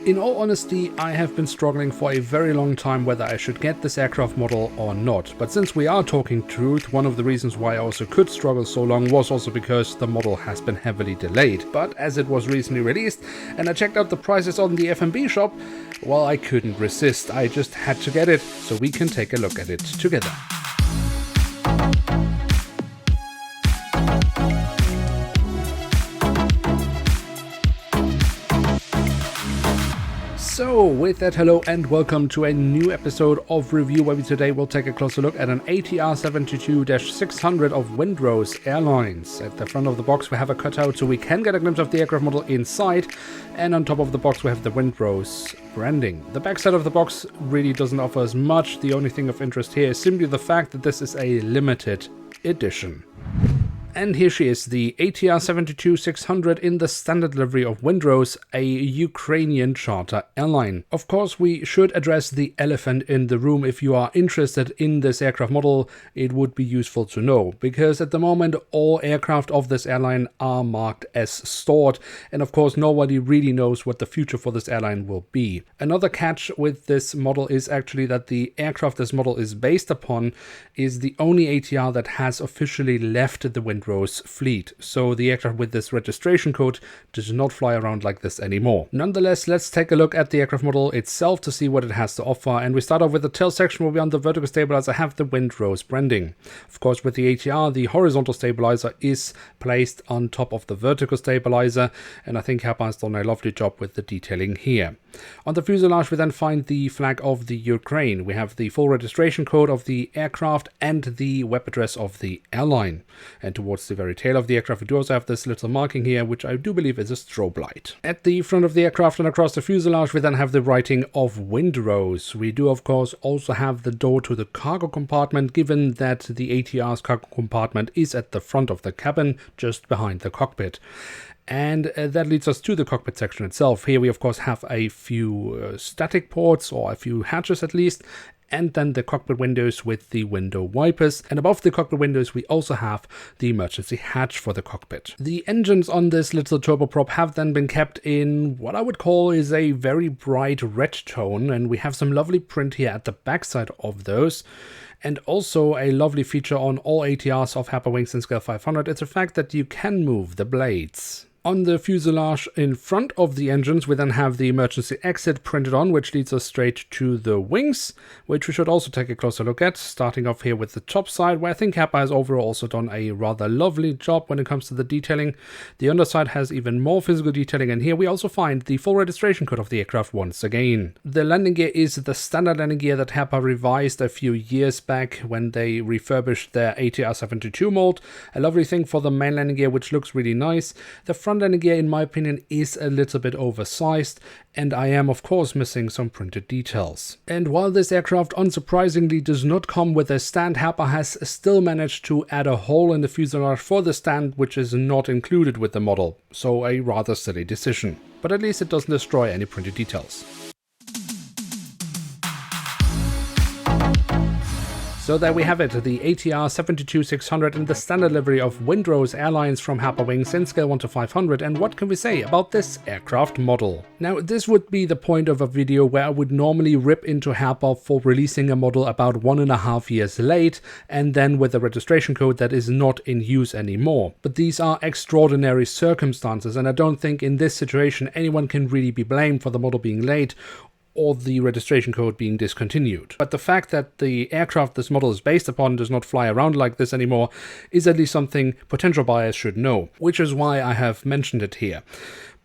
In all honesty, I have been struggling for a very long time whether I should get this aircraft model or not. But since we are talking truth, one of the reasons why I also could struggle so long was also because the model has been heavily delayed. But as it was recently released and I checked out the prices on the FMB shop, well, I couldn't resist. I just had to get it, so we can take a look at it together. So with that, hello and welcome to a new episode of Review, where we today will take a closer look at an ATR72-600 of Windrose Airlines. At the front of the box we have a cutout so we can get a glimpse of the aircraft model inside, and on top of the box we have the Windrose branding. The back side of the box really doesn't offer us much. The only thing of interest here is simply the fact that this is a limited edition. And here she is, the ATR72-600 in the standard livery of Windrose, a Ukrainian charter airline. Of course, we should address the elephant in the room. If you are interested in this aircraft model, it would be useful to know, because at the moment all aircraft of this airline are marked as stored, and of course nobody really knows what the future for this airline will be. Another catch with this model is actually that the aircraft this model is based upon is the only ATR that has officially left the Windrose fleet, so the aircraft with this registration code does not fly around like this anymore. Nonetheless, let's take a look at the aircraft model itself to see what it has to offer, and we start off with the tail section where we on the vertical stabilizer have the Windrose branding. Of course, with the ATR, the horizontal stabilizer is placed on top of the vertical stabilizer, and I think Herpa has done a lovely job with the detailing here. On the fuselage we then find the flag of the Ukraine. We have the full registration code of the aircraft and the web address of the airline, and towards the very tail of the aircraft we do also have this little marking here, which I do believe is a strobe light. At the front of the aircraft and across the fuselage we then have the writing of Windrose. We do of course also have the door to the cargo compartment, given that the ATR's cargo compartment is at the front of the cabin, just behind the cockpit. And that leads us to the cockpit section itself. Here we of course have a few static ports, or a few hatches at least, and then the cockpit windows with the window wipers. And above the cockpit windows we also have the emergency hatch for the cockpit. The engines on this little turboprop have then been kept in what I would call is a very bright red tone, and we have some lovely print here at the backside of those. And also a lovely feature on all ATRs of Herpa Wings in Scale 500, it's the fact that you can move the blades. On the fuselage in front of the engines we then have the emergency exit printed on, which leads us straight to the wings, which we should also take a closer look at, starting off here with the top side, where I think Herpa has overall also done a rather lovely job when it comes to the detailing. The underside has even more physical detailing, and here we also find the full registration code of the aircraft once again. The landing gear is the standard landing gear that Herpa revised a few years back when they refurbished their ATR72 mold. A lovely thing for the main landing gear, which looks really nice. The front landing gear, in my opinion, is a little bit oversized, and I am of course missing some printed details. And while this aircraft unsurprisingly does not come with a stand, Herpa has still managed to add a hole in the fuselage for the stand, which is not included with the model, so a rather silly decision. But at least it doesn't destroy any printed details. So there we have it, the ATR72-600 in the standard livery of Windrose Airlines from Herpa Wings in scale 1 to 500, and what can we say about this aircraft model? Now, this would be the point of a video where I would normally rip into Herpa for releasing a model about 1.5 years late, and then with a registration code that is not in use anymore. But these are extraordinary circumstances, and I don't think in this situation anyone can really be blamed for the model being late or the registration code being discontinued. But the fact that the aircraft this model is based upon does not fly around like this anymore is at least something potential buyers should know, which is why I have mentioned it here.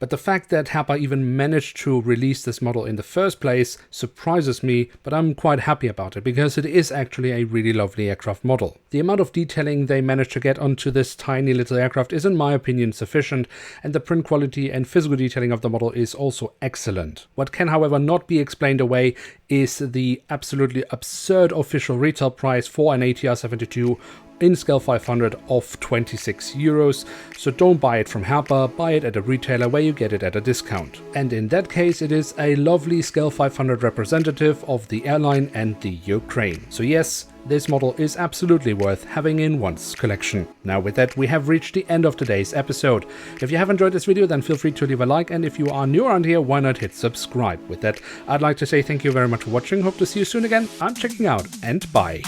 But the fact that Herpa even managed to release this model in the first place surprises me, but I'm quite happy about it, because it is actually a really lovely aircraft model. The amount of detailing they managed to get onto this tiny little aircraft is in my opinion sufficient, and the print quality and physical detailing of the model is also excellent. What can however not be explained away is the absolutely absurd official retail price for an ATR72 in scale 500 of 26 euros. So don't buy it from Herpa, buy it at a retailer where you get it at a discount. And in that case, it is a lovely scale 500 representative of the airline and the Ukraine. So yes, this model is absolutely worth having in one's collection. Now with that, we have reached the end of today's episode. If you have enjoyed this video, then feel free to leave a like, and if you are new around here, why not hit subscribe? With that, I'd like to say thank you very much for watching, hope to see you soon again, I'm checking out, and bye.